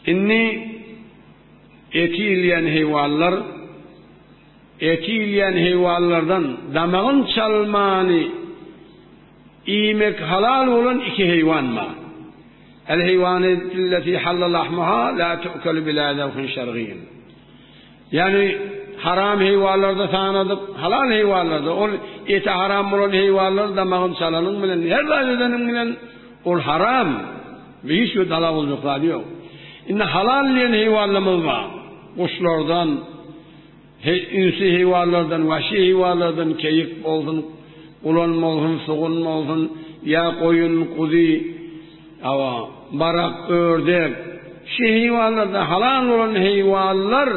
inni eti yiyen hayvanlardan damağın çalmanı imek halal olan iki hayvan var. El hayvanelleti halal lahmuha la tu'kal bila zavhin şer'iyyin. Yani haram hayvanlarda sanadık, halal hayvanlarda ol eti haram olan hayvanlar damağın çalanın bilen her razidenin bilen ol haram. Ve hiç bir dalak olacakları yok. İnne halal diyen hayvanlarımız var. Kuşlardan, insi hayvanlardan, vahşi hayvanlardan, keyik olsun, ulan olsun, soğun olsun, ya koyun, kuzu, barak, ördek, hayvanlardan halal olan hayvanlar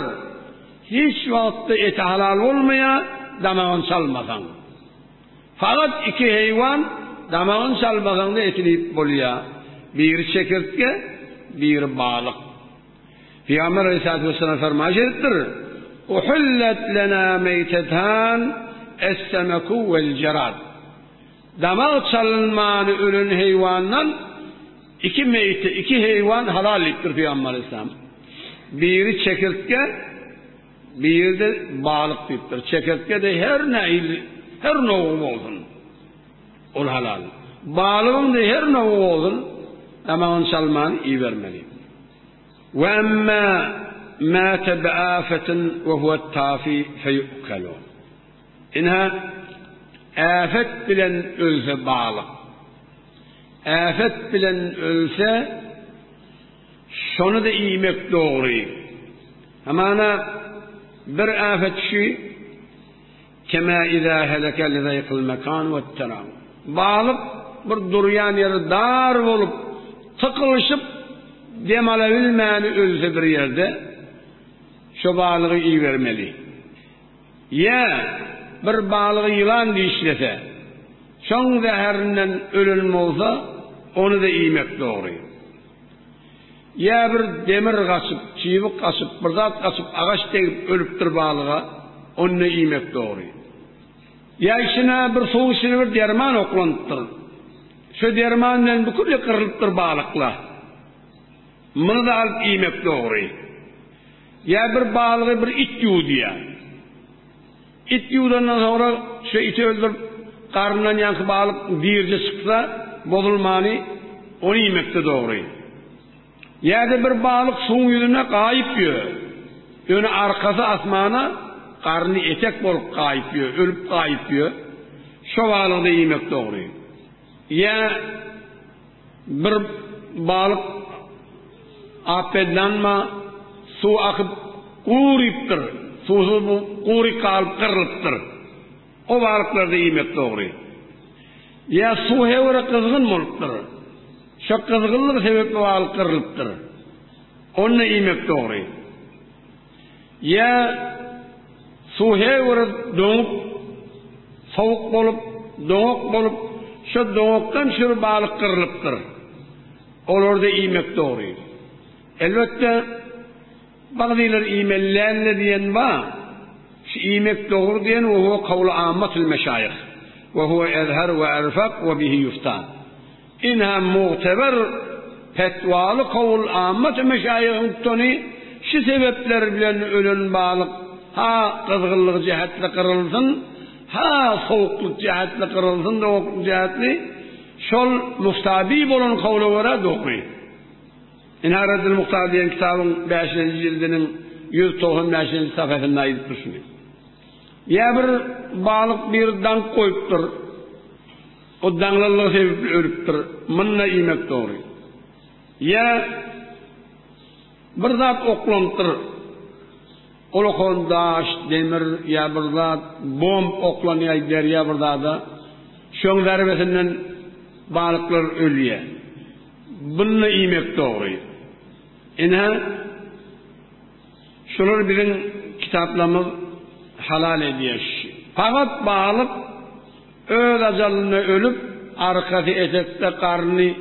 hiç vakitte eti halal olmaya damağın çalmasan. Fakat iki hayvan damağın çalmasan da etini ip oluyor. Bir çekirtke, bir balık. Peygamber Aleyhisselatü Vesselam fermaşettir. Uhillet lena meytetan es-semeku vel cerad. Damağı çalınmanı ölün hayvandan iki hayvan halalliktir Peygamber Aleyhisselam. Biri çekirtke, bir de balık tiptir. Çekirtke de her noğum olsun. Ol halal. Balığın da her noğum olsun. Damağın çalmanı iyi vermeli. Ve emmâ mâte be'âfetin ve huve't-tâfi feyu'kelû. İnha afet bilen ölse balık. Afet bilen ölse şonu da iyimek doğru. Hemen bir afet şu kema izâ heleke lizayqil mekan ve't-terâv. Balık bir duryan yeri dar olup tıkılışıp demalabilmeni ölse bir yerde şu balığı iyi vermeli. Ya bir balığı yılan dişlese şun zeherinden ölüm olsa onu da iyimek doğru. Ya bir demir kaçıp, çivik kaçıp, bir zat kaçıp, ağaç deyip ölüptür balığa onu da iyimek doğru. Ya içine bir soğuk içine bir derman oklanıptır. Şu dermandan bir külle kırılıptır balıkla. Bunu da alıp iyimek doğru. Ya bir balığı bir it yuğdu ya. İt yuğdandan sonra şu iti öldürüp karnından yankı balık birce çıksa bozulmanı onu yemek de doğru. Ya da bir balık suyun yüzüne kayıp yiyor. Önü arkası asmana karnı etek bolup kayıp yiyor. Ölüp kayıp yiyor. Şu balığı da yemek doğru. Ya bir balık afetlenme su akıp uğriptir. Susuz bu uğrik kalıp kırılıptır. O balıklar da yemek doğru. Ya su hevre kızgın oluptur. Şu kızgınlık sebeple balık kırılıptır. Onunla yemek doğru. Ya su hevre donup soğuk olup donuk olup şu donuktan şu balık kırılıptır. Olur da yemek doğru. Elbette bazılar imellerle diyen var. Şu yemek doğru diyen ve huve kavlu ammatul meşayih. Ve huve ezher ve erfak ve bihi yuftan. İnha muhteber fetvalı kavul ammat meşayihin toni şu sebepler bilen ölün balık ha kızgınlık cihetle kırılsın ha soğukluk cihetle kırılsın doğukluk cihetle şol muhtabi olan kavlu vara doğru. İnharadil Muhtar diyen kitabın 5. cildinin 195. sayfasında ayıp düşünüyor. Ya bir balık bir dank koyuptur. O danglılığı sebep ölüptür. Mınna yemek doğru. Ya bir zat oklanıptır. Olukon daş, demir ya bir zat bomb oklanıyor derya bir zada. Şun zarbesinden balıklar ölüyor. Bununla yemek doğru. İnha şunlar bizim kitaplarımız halal ediyor. Fakat balık öz acalına ölüp arkası etekte karnı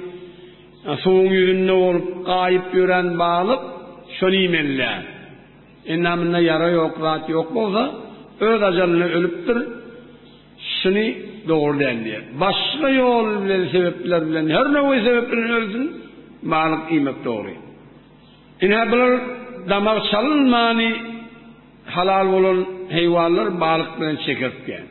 suyun yüzünde olup kayıp gören balık şunu yemeler. İnnamında yara yok, rahat yok olsa öz acalına ölüptür. Şunu doğru denliyor. Başka yol bilen sebepler bilen her ne o sebeplerin ölsün balık yemek doğru. Ine bular damak çalınmani halal olan hayvanlar balık bilen çekirtken.